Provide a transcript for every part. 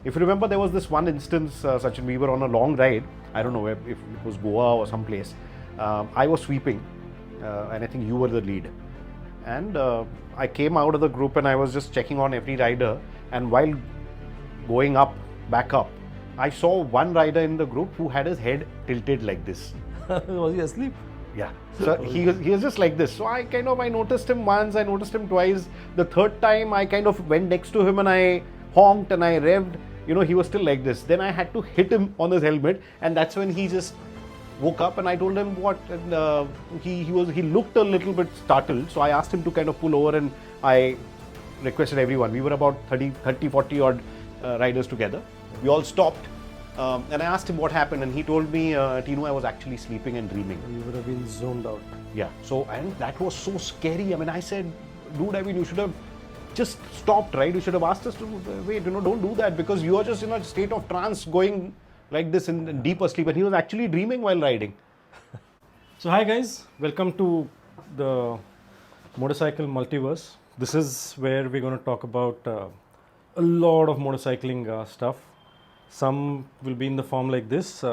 If you remember, there was this one instance, Sachin, we were on a long ride. I don't know if it was Goa or someplace. I was sweeping, and I think you were the lead. And I came out of the group and I was just checking on every rider. And while going back up, I saw one rider in the group who had his head tilted like this. Was he asleep? Yeah. So he was just like this. So I noticed him once, I noticed him twice. The third time I kind of went next to him and I honked and I revved. He was still like this. Then I had to hit him on his helmet, and that's when he just woke up and I told him what, and he looked a little bit startled. So I asked him to kind of pull over and I requested everyone. We were about 40 odd riders together. We all stopped. And I asked him what happened, and he told me, Tinu, I was actually sleeping and dreaming. You would have been zoned out. Yeah. So, and that was so scary. I mean, I said, dude, you should have just stopped, right? You should have asked us to wait, don't do that, because you are just in a state of trance going like this in deeper sleep. And he was actually dreaming while riding. So, hi guys, welcome to the motorcycle multiverse. This is where we're going to talk about a lot of motorcycling stuff. Some will be in the form like this,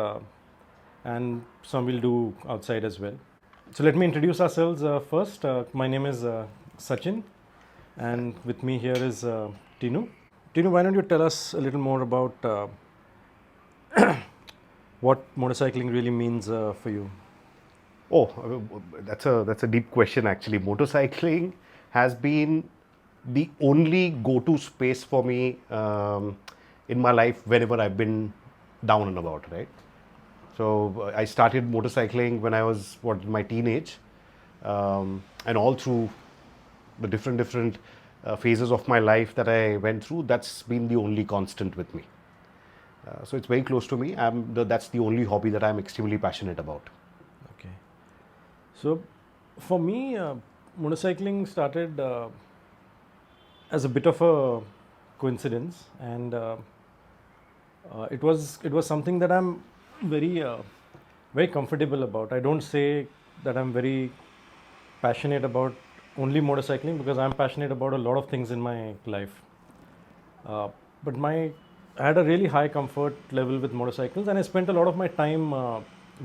and some we'll do outside as well. So let me introduce ourselves first. My name is Sachin, and with me here is Tinu. Tinu, why don't you tell us a little more about what motorcycling really means for you? Oh, that's a deep question actually. Motorcycling has been the only go-to space for me in my life whenever I've been down and about, right? So I started motorcycling when I was in my teenage, and all through the different phases of my life that I went through, that's been the only constant with me. So it's very close to me. That's the only hobby that I'm extremely passionate about. Okay. So for me, motorcycling started as a bit of a coincidence, and it was something that I'm very comfortable about. I don't say that I'm very passionate about only motorcycling, because I'm passionate about a lot of things in my life. But I had a really high comfort level with motorcycles, and I spent a lot of my time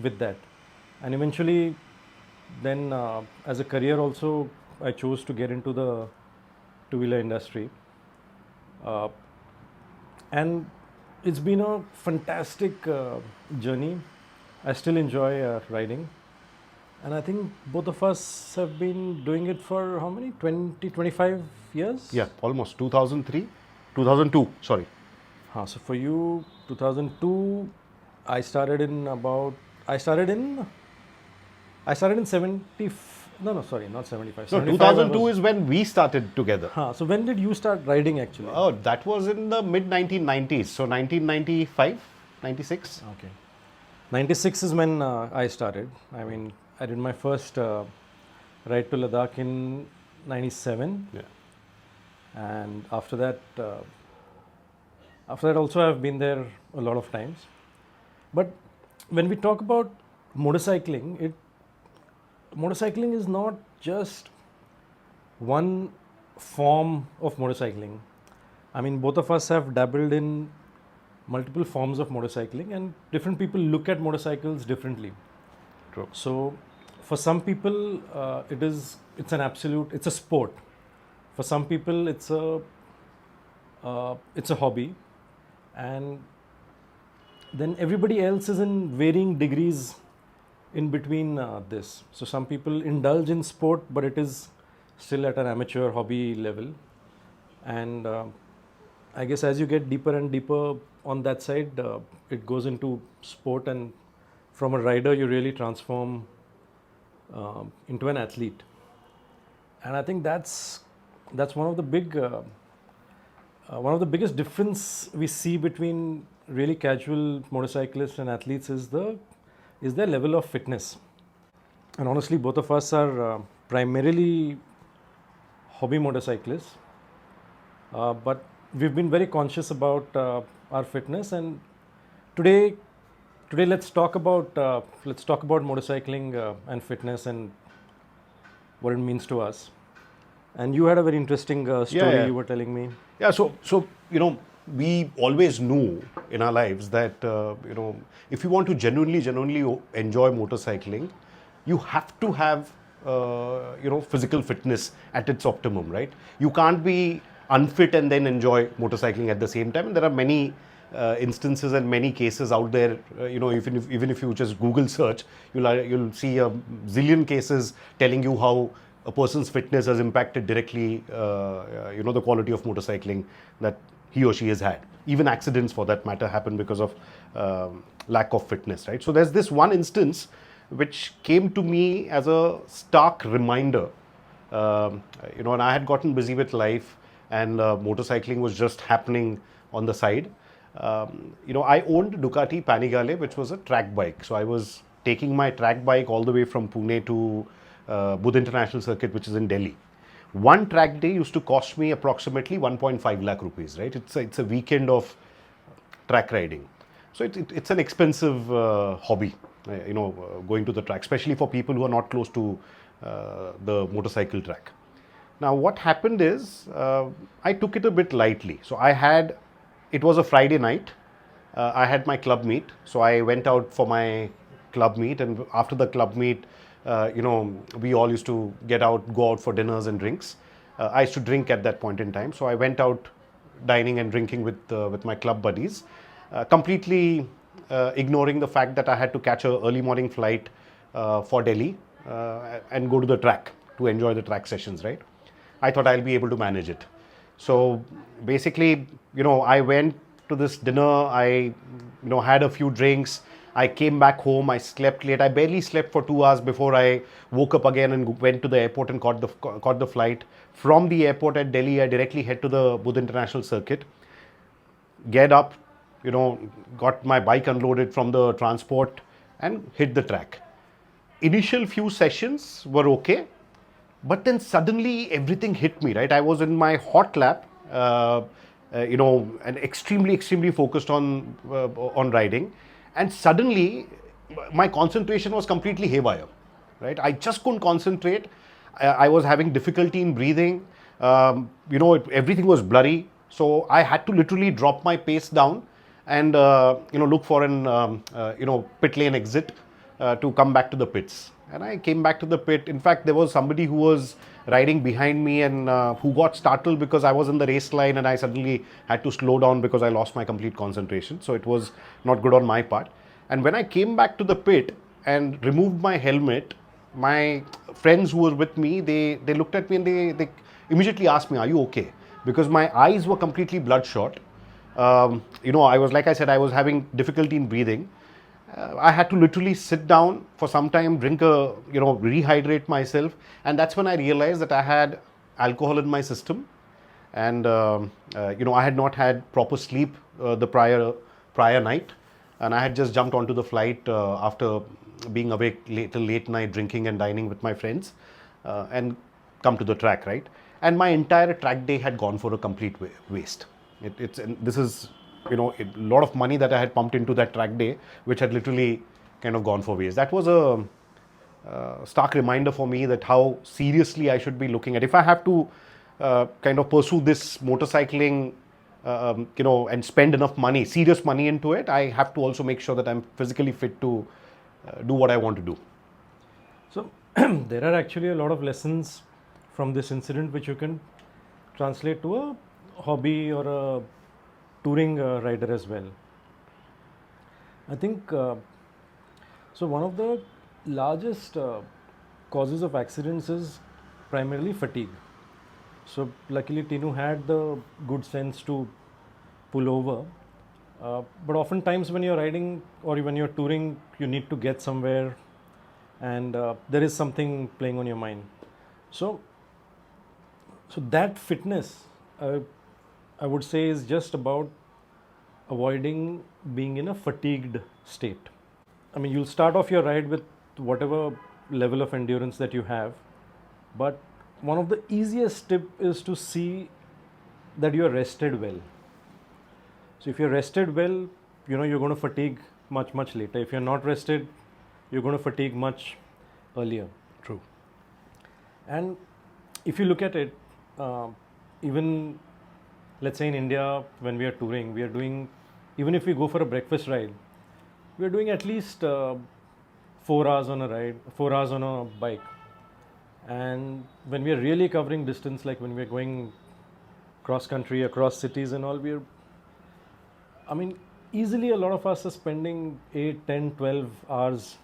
with that. And eventually, then as a career also, I chose to get into the two-wheeler industry. And it's been a fantastic journey. I still enjoy riding. And I think both of us have been doing it for how many? 20, 25 years? Yeah, almost 2002, sorry. So for you, 2002, I started in 70, no, sorry, not 75. No, 2002 is when we started together. So when did you start riding actually? Oh, that was in the mid 1990s. So 1995, 96. Okay. 96 is when I started. I mean, I did my first ride to Ladakh in 97. Yeah. And after that also I've been there a lot of times. But when we talk about motorcycling, motorcycling is not just one form of motorcycling. I mean, both of us have dabbled in multiple forms of motorcycling, and different people look at motorcycles differently. True. So for some people it's a sport. For some people it's a hobby, and then everybody else is in varying degrees in between this. So some people indulge in sport, but it is still at an amateur hobby level. And I guess as you get deeper and deeper on that side, it goes into sport, and from a rider you really transform into an athlete. And I think that's one of the biggest difference we see between really casual motorcyclists and athletes is their level of fitness. And honestly, both of us are primarily hobby motorcyclists, but we've been very conscious about our fitness. And today let's talk about motorcycling and fitness and what it means to us. And you had a very interesting story you were telling me. Yeah, so we always knew in our lives that if you want to genuinely enjoy motorcycling, you have to have physical fitness at its optimum, right? You can't be unfit and then enjoy motorcycling at the same time. And there are many instances and many cases out there. Even if you just Google search, you'll see a zillion cases telling you how a person's fitness has impacted directly, the quality of motorcycling that he or she has had. Even accidents, for that matter, happen because of lack of fitness, right? So there's this one instance which came to me as a stark reminder. And I had gotten busy with life, and motorcycling was just happening on the side. I owned Ducati Panigale, which was a track bike. So I was taking my track bike all the way from Pune to Buddha International Circuit, which is in Delhi. One track day used to cost me approximately 1.5 lakh rupees, right? It's a weekend of track riding. So it's an expensive hobby, going to the track, especially for people who are not close to the motorcycle track. Now, what happened is I took it a bit lightly. So it was a Friday night. I had my club meet. So I went out for my club meet, and after the club meet, we all used to go out for dinners and drinks. I used to drink at that point in time. So I went out dining and drinking with my club buddies, completely ignoring the fact that I had to catch an early morning flight for Delhi and go to the track to enjoy the track sessions, right? I thought I'll be able to manage it. So basically, I went to this dinner, I had a few drinks, I came back home, I slept late. I barely slept for 2 hours before I woke up again and went to the airport and caught the flight. From the airport at Delhi, I directly head to the Buddha International Circuit, get up, got my bike unloaded from the transport and hit the track. Initial few sessions were okay, but then suddenly everything hit me, right? I was in my hot lap, and extremely focused on riding, and suddenly my concentration was completely haywire, right? I just couldn't concentrate. I was having difficulty in breathing. Everything was blurry. So I had to literally drop my pace down and look for an pit lane exit to come back to the pits. And I came back to the pit. In fact, there was somebody who was riding behind me and who got startled because I was in the race line and I suddenly had to slow down because I lost my complete concentration. So it was not good on my part. And when I came back to the pit and removed my helmet, my friends who were with me, they looked at me and they immediately asked me, "Are you okay?" Because my eyes were completely bloodshot. I was, like I said, I was having difficulty in breathing. I had to literally sit down for some time, rehydrate myself, and that's when I realized that I had alcohol in my system, and I had not had proper sleep the prior night, and I had just jumped onto the flight after being awake late night drinking and dining with my friends, and come to the track, right? And my entire track day had gone for a complete waste. This is a lot of money that I had pumped into that track day, which had literally kind of gone for waste. That was a stark reminder for me that how seriously I should be looking at. If I have to kind of pursue this motorcycling, and spend enough money, serious money into it, I have to also make sure that I'm physically fit to do what I want to do. So there are actually a lot of lessons from this incident which you can translate to a hobby or a touring rider as well. I think so. One of the largest causes of accidents is primarily fatigue. So luckily Tinu had the good sense to pull over. But oftentimes when you're riding or when you're touring, you need to get somewhere, and there is something playing on your mind. So that fitness, I would say, is just about avoiding being in a fatigued state. I mean, you'll start off your ride with whatever level of endurance that you have, but one of the easiest tip is to see that you are rested well. So if you're rested well, you're going to fatigue much later. If you're not rested, you're going to fatigue much earlier. True. And if you look at it, even let's say in India, when we are touring, we are doing, even if we go for a breakfast ride, we are doing at least 4 hours on a ride, 4 hours on a bike. And when we are really covering distance, like when we are going cross country, across cities and all, I mean, easily a lot of us are spending 8, 10, 12 hours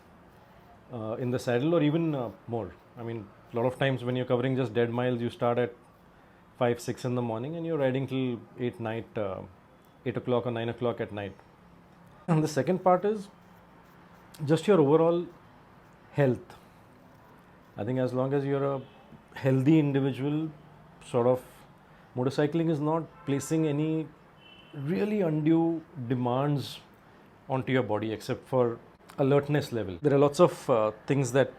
in the saddle, or even more. I mean, a lot of times when you're covering just dead miles, you start at 5, 6 in the morning and you're riding till 8 o'clock or 9 o'clock at night. And the second part is just your overall health. I think as long as you're a healthy individual, sort of, motorcycling is not placing any really undue demands onto your body except for alertness level. There are lots of things that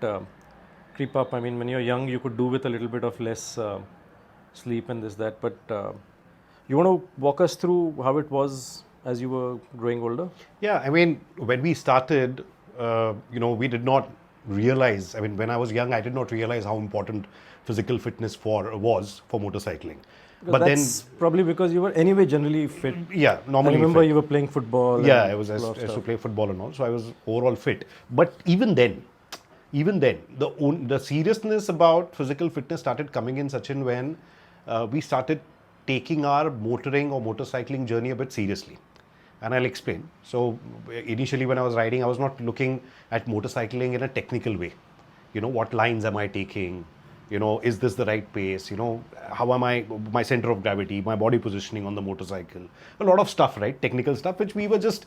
creep up. I mean, when you're young, you could do with a little bit of less sleep and this, that. But you want to walk us through how it was as you were growing older? Yeah, I mean, when we started, we did not realize. I mean, when I was young, I did not realize how important physical fitness was for motorcycling. Because But that's probably because you were anyway generally fit. yeah, normally I remember fit. you were playing football. Yeah, and I was a I lot of used to stuff. play football and all, so I was overall fit. But even then, the seriousness about physical fitness started coming in Sachin when we started taking our motoring or motorcycling journey a bit seriously. And I'll explain. So initially when I was riding, I was not looking at motorcycling in a technical way. What lines am I taking? Is this the right pace? How am I, my center of gravity, my body positioning on the motorcycle? A lot of stuff, right? Technical stuff, which we were just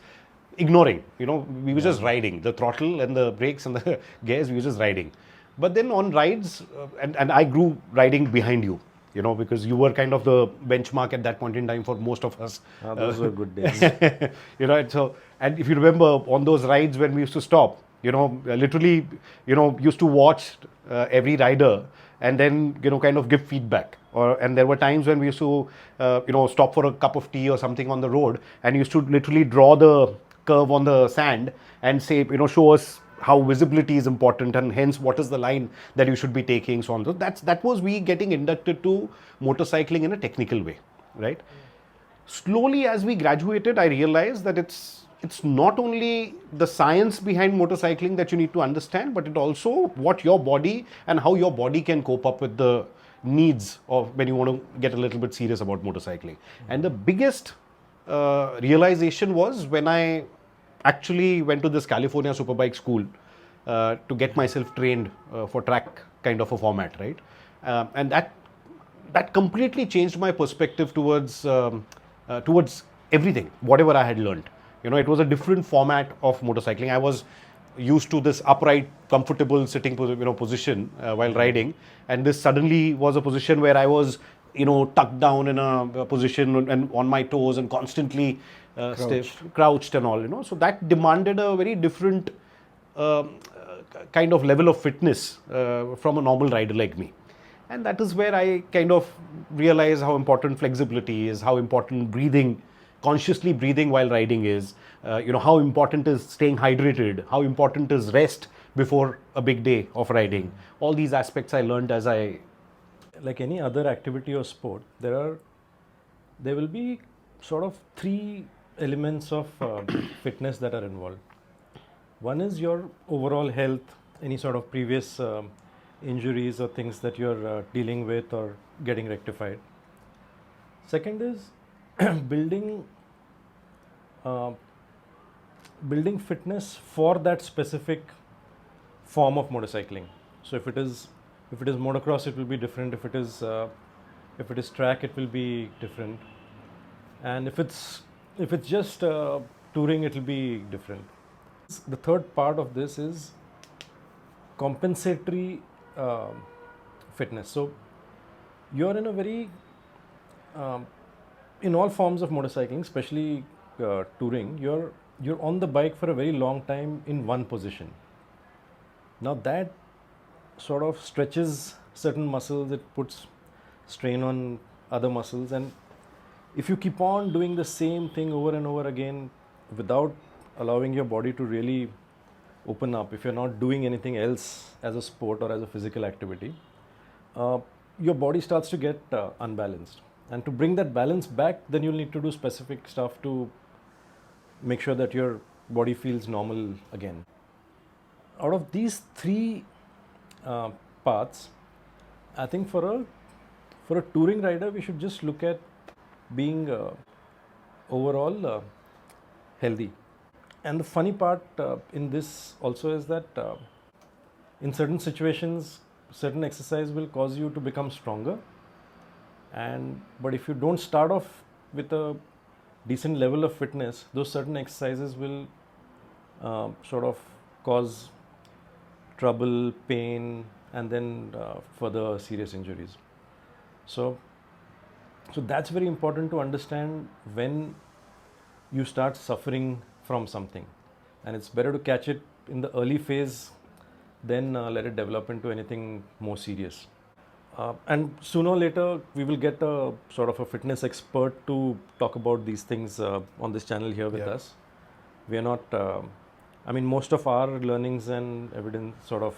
ignoring. We were just riding. The throttle and the brakes and the gears, we were just riding. But then on rides, and I grew riding behind you, because you were kind of the benchmark at that point in time for most of us. Those were good days. And if you remember on those rides when we used to stop, literally, used to watch every rider and then, kind of give feedback. And there were times when we used to, stop for a cup of tea or something on the road and used to literally draw the curve on the sand and say, show us how visibility is important and hence what is the line that you should be taking, so on. So that was we getting inducted to motorcycling in a technical way, right? Slowly as we graduated, I realized that it's not only the science behind motorcycling that you need to understand, but it also what your body and how your body can cope up with the needs of when you want to get a little bit serious about motorcycling. And the biggest realization was when I actually went to this California Superbike school to get myself trained for track kind of a format, right? And that completely changed my perspective towards everything, whatever I had learned. It was a different format of motorcycling. I was used to this upright, comfortable sitting position while riding, and this suddenly was a position where I was tucked down in a position and on my toes and constantly stiff, crouched and all. So that demanded a very different kind of level of fitness from a normal rider like me. And that is where I kind of realize how important flexibility is, how important breathing, consciously breathing while riding is, how important is staying hydrated, how important is rest before a big day of riding. All these aspects I learned as I... Like any other activity or sport, there will be sort of 3 elements of fitness that are involved. One is your overall health, any sort of previous injuries or things that you're dealing with or getting rectified. Second is building fitness for that specific form of motorcycling. So if it is motocross, it will be different. If it is track, it will be different. And if it's just touring, it will be different. The third part of this is compensatory fitness. So you're in a very in all forms of motorcycling, especially touring, you're on the bike for a very long time in one position. Now that sort of stretches certain muscles, it puts strain on other muscles, and if you keep on doing the same thing over and over again without allowing your body to really open up, if you're not doing anything else as a sport or as a physical activity, your body starts to get unbalanced. And to bring that balance back, then you'll need to do specific stuff to make sure that your body feels normal again. Out of these three uh, paths, I think for a touring rider, we should just look at being overall healthy. And the funny part in this also is that in certain situations, certain exercise will cause you to become stronger. And but if you don't start off with a decent level of fitness, those certain exercises will sort of cause trouble, pain, and then further serious injuries. So, so that's very important to understand when you start suffering from something, and it's better to catch it in the early phase than let it develop into anything more serious. And sooner or later, we will get a sort of a fitness expert to talk about these things on this channel here with Yeah. us. We are not, I mean, most of our learnings and evidence sort of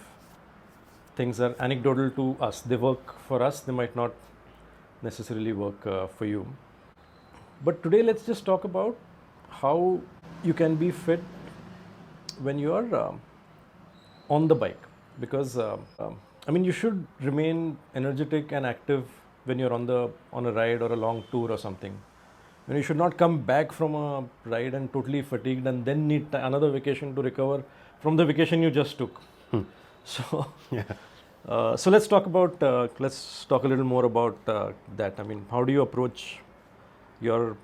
things are anecdotal to us. They work for us, they might not necessarily work for you. But today, let's just talk about how you can be fit when you are on the bike, because I mean, you should remain energetic and active when you're on a ride or a long tour or something. You should not come back from a ride and totally fatigued and then need another vacation to recover from the vacation you just took. So, Yeah. so let's talk a little more about that. I mean, how do you approach your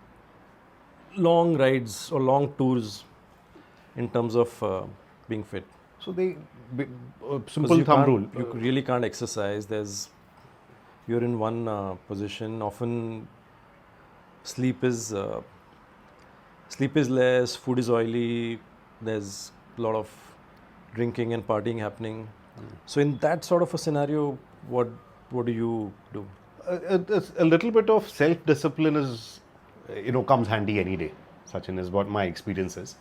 long rides or long tours in terms of being fit? So the b- Because simple you thumb can't, rule. you really can't exercise. You're in one position. Often sleep is sleep is less, food is oily, there's a lot of drinking and partying happening. So in that sort of a scenario, what do you do? A little bit of self discipline is, comes handy any day. Sachin, is what my experience is.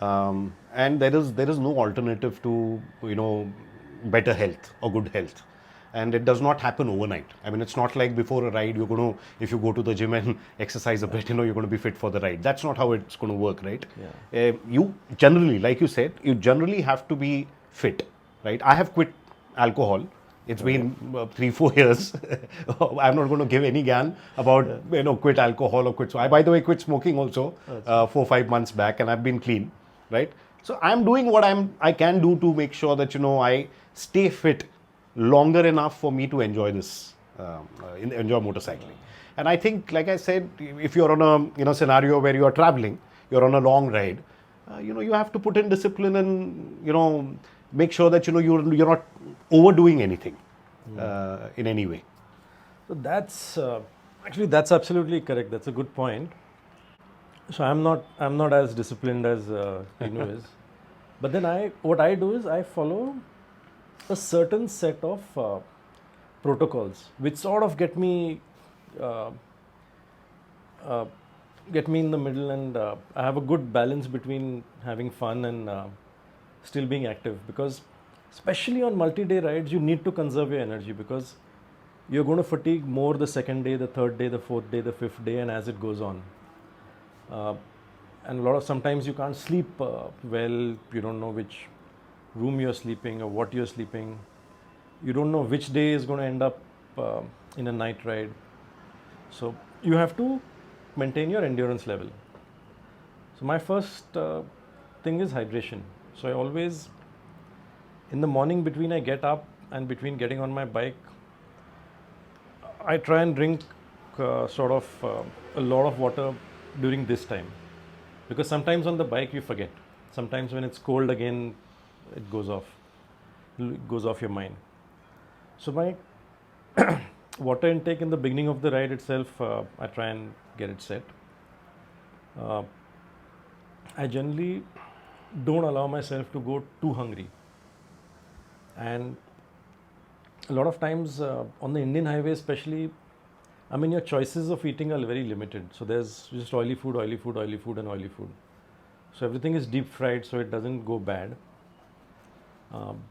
And there is no alternative to better health or good health, and it does not happen overnight. I mean, it's not like before a ride you're going to, if you go to the gym and exercise a bit, you're going to be fit for the ride. That's not how it's going to work, right? You generally, like you said, you generally have to be fit, right? I have quit alcohol. It's been 3-4 years. I'm not going to give any gan about quit alcohol or quit. So I, by the way, quit smoking also 4-5 months back, and I've been clean, right? So I'm doing what I can do to make sure that I stay fit longer enough for me to enjoy this, enjoy motorcycling. And I think, like I said, if you're on a scenario where you are traveling, you're on a long ride, you have to put in discipline and make sure that you're not overdoing anything in any way. So that's actually that's absolutely correct. That's a good point. So I'm not as disciplined as Renu is, but then what I do is I follow a certain set of protocols which sort of uh, get me in the middle, and I have a good balance between having fun and still being active, because especially on multi-day rides you need to conserve your energy, because you're going to fatigue more the second day, the third day, the fourth day, the fifth day, and as it goes on. uh, and a lot of sometimes you can't sleep well, you don't know which room you're sleeping or what you're sleeping, you don't know which day is going to end up in a night ride. So you have to maintain your endurance level. So my first thing is hydration. So I always, in the morning, between I get up and between getting on my bike, I try and drink a lot of water during this time, because sometimes on the bike you forget. Sometimes when it's cold again, it goes off your mind. So my water intake in the beginning of the ride itself, I try and get it set. Uh, I generally don't allow myself to go too hungry, and a lot of times on the Indian highway, especially, I mean, your choices of eating are very limited. So there's just oily food, oily food, oily food, and oily food. So everything is deep fried, so it doesn't go bad. Um,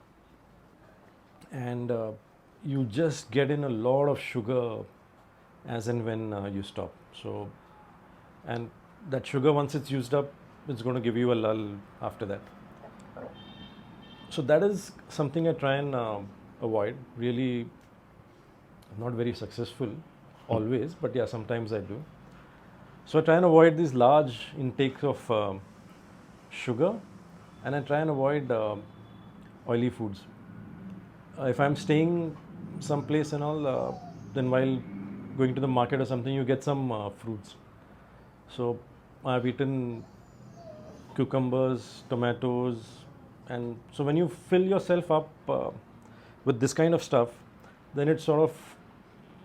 and you just get in a lot of sugar as and when you stop. So, and that sugar, once it's used up, it's going to give you a lull after that. So that is something I try and avoid. Really, not very successful always, but yeah, sometimes I do. So I try and avoid these large intakes of sugar, and I try and avoid oily foods. If I'm staying someplace and all, then while going to the market or something, you get some fruits. So I've eaten cucumbers, tomatoes, and so when you fill yourself up with this kind of stuff, then it sort of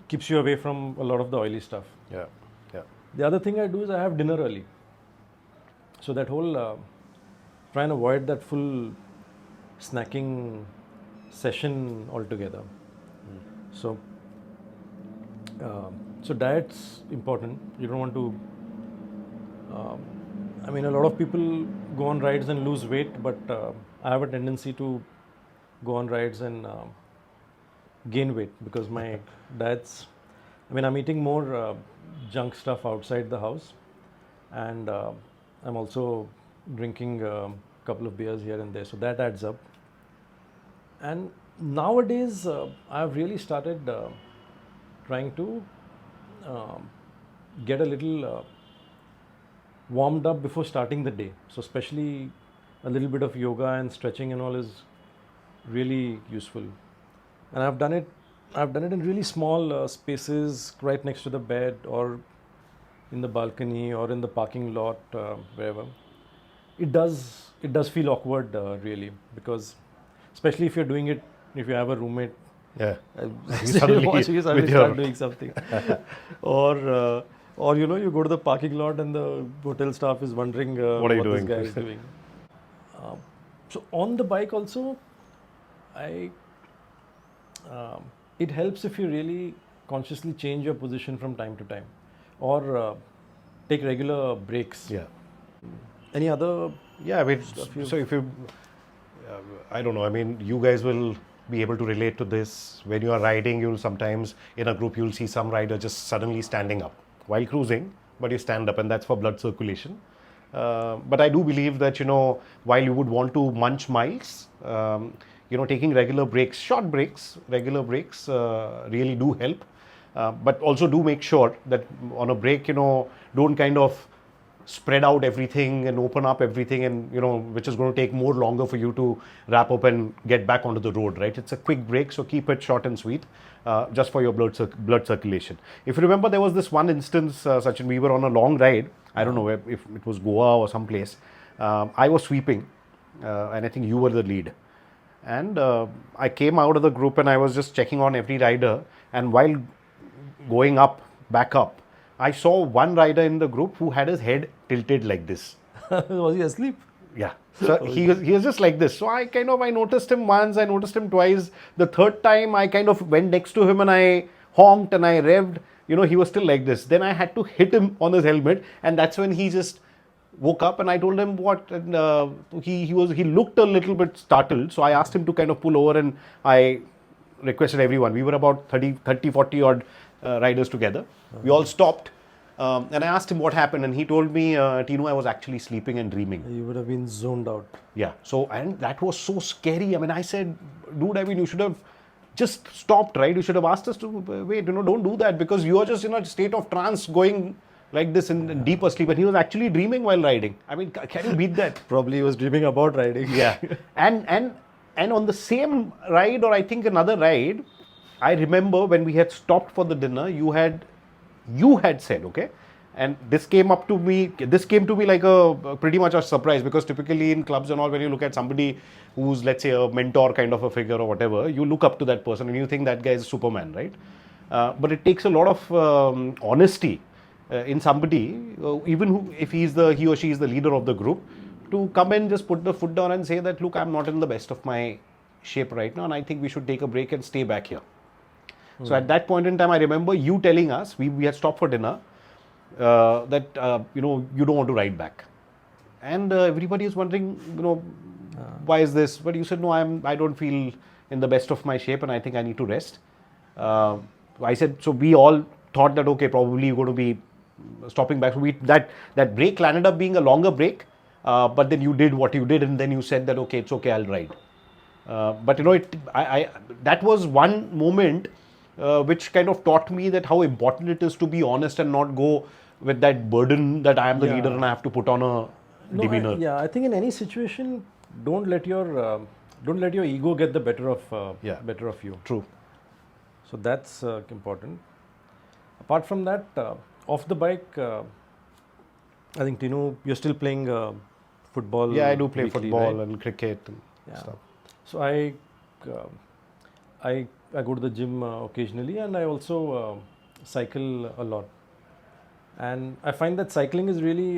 keeps you away from a lot of the oily stuff. Yeah. Yeah. The other thing I do is I have dinner early. So that whole try and avoid that full snacking session altogether. So so diet's important. You don't want to. I mean, a lot of people go on rides and lose weight, but I have a tendency to go on rides and gain weight because my diet's. I mean, I'm eating more junk stuff outside the house, and I'm also drinking a couple of beers here and there, so that adds up. And nowadays, I've really started trying to get a little warmed up before starting the day. So, especially a little bit of yoga and stretching and all is really useful. And I've done it. I've done it in really small spaces, right next to the bed, or in the balcony, or in the parking lot, wherever. It does feel awkward, really, because especially if you're doing it, if you have a roommate, Yeah. suddenly watching you suddenly with start your- doing something, or you go to the parking lot and the hotel staff is wondering What are you this doing? guy is doing. So on the bike also, I it helps if you really consciously change your position from time to time, or take regular breaks. Yeah. Any other? Yeah, I mean, Stuff you- so if you, I don't know, I mean, you guys will be able to relate to this. When you are riding, you'll sometimes, in a group, you'll see some rider just suddenly standing up while cruising, but you stand up, and that's for blood circulation. But I do believe that, while you would want to munch miles, taking regular breaks, short breaks, regular breaks really do help. But also do make sure that on a break, don't kind of spread out everything and open up everything, and which is going to take more longer for you to wrap up and get back onto the road, right? It's a quick break, so keep it short and sweet, just for your blood circulation. If you remember, there was this one instance, Sachin, we were on a long ride. I don't know if it was Goa or someplace. I was sweeping, and I think you were the lead. And I came out of the group and I was just checking on every rider. And while going back up, I saw one rider in the group who had his head tilted like this. Was he asleep? Yeah. So he was just like this. So I noticed him once, I noticed him twice. The third time I kind of went next to him and I honked and I revved. He was still like this. Then I had to hit him on his helmet, and that's when he just woke up, and I told him what, and he looked a little bit startled. So I asked him to kind of pull over, and I requested everyone. We were about 40 odd riders together. We all stopped, and I asked him what happened, and he told me, Tinu, I was actually sleeping and dreaming. You would have been zoned out. Yeah. So, and that was so scary. I mean, I said, dude, I mean, you should have just stopped, right? You should have asked us to wait, don't do that, because you are just in a state of trance going like this in deeper sleep. And he was actually dreaming while riding. I mean, can you beat that? Probably he was dreaming about riding. Yeah. And on the same ride, or I think another ride, I remember when we had stopped for the dinner, you had said, okay, and this came to me like a pretty much a surprise, because typically in clubs and all, when you look at somebody who's, let's say, a mentor kind of a figure or whatever, you look up to that person and you think that guy is Superman, right? But it takes a lot of honesty in somebody, even if he or she is the leader of the group, to come and just put the foot down and say that, look, I'm not in the best of my shape right now, and I think we should take a break and stay back here. So at that point in time, I remember you telling us, we had stopped for dinner, that you don't want to ride back, and everybody is wondering, why is this? But you said, no, I don't feel in the best of my shape, and I think I need to rest. I said, so we all thought that okay, probably you're going to be stopping back. So that break landed up being a longer break, but then you did what you did, and then you said that okay, it's okay, I'll ride. But that was one moment which kind of taught me that how important it is to be honest and not go with that burden that I am the Yeah. leader and I have to put on a demeanor. Yeah, I think in any situation, don't let your ego get the better of better of you. True. So that's important. Apart from that, off the bike, I think Tinu, you're still playing football. Yeah, I do play weekly, football right? and cricket and Yeah. stuff. So uh, I go to the gym occasionally, and I also cycle a lot. And I find that cycling is really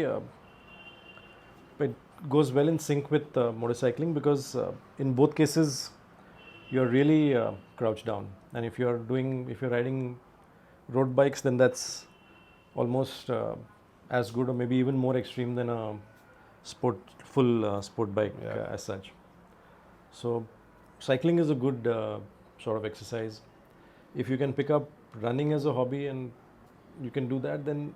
it goes well in sync with motorcycling, because in both cases you're really crouched down, and if you're riding road bikes, then that's almost as good or maybe even more extreme than a full sport bike as such. So cycling is a good sort of exercise. If you can pick up running as a hobby and you can do that, then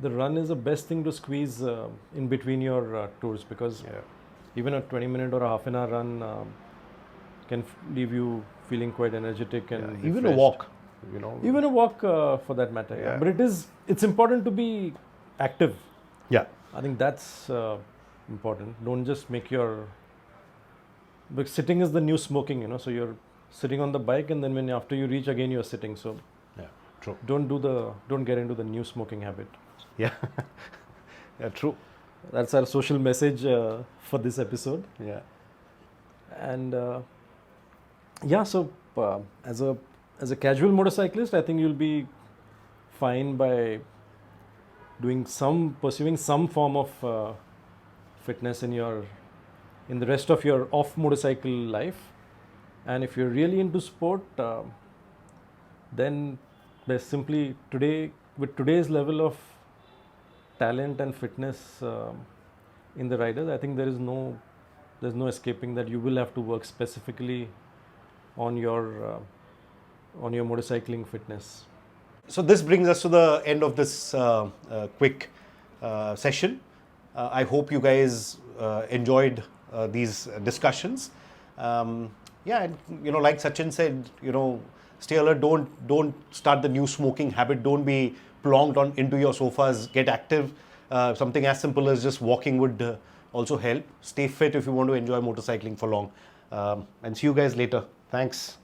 the run is the best thing to squeeze in between your tours, because even a 20-minute or a half an hour run can leave you feeling quite energetic and Even a refreshed. walk, Even a walk for that matter. Yeah. But it's important to be active. Yeah. I think that's important. Don't just make because sitting is the new smoking, so you're sitting on the bike, and then after you reach again, you're sitting. So Yeah, true. don't get into the new smoking habit. Yeah. Yeah, true. That's our social message for this episode. Yeah. And so as a casual motorcyclist, I think you'll be fine by pursuing some form of fitness in the rest of your off motorcycle life. And if you're really into sport, then there's simply with today's level of talent and fitness in the riders, I think there's no escaping that you will have to work specifically on your motorcycling fitness. So this brings us to the end of this quick session. I hope you guys enjoyed these discussions. And like Sachin said, stay alert. Don't start the new smoking habit. Don't be plonked into your sofas. Get active. Something as simple as just walking would also help. Stay fit if you want to enjoy motorcycling for long. And see you guys later. Thanks.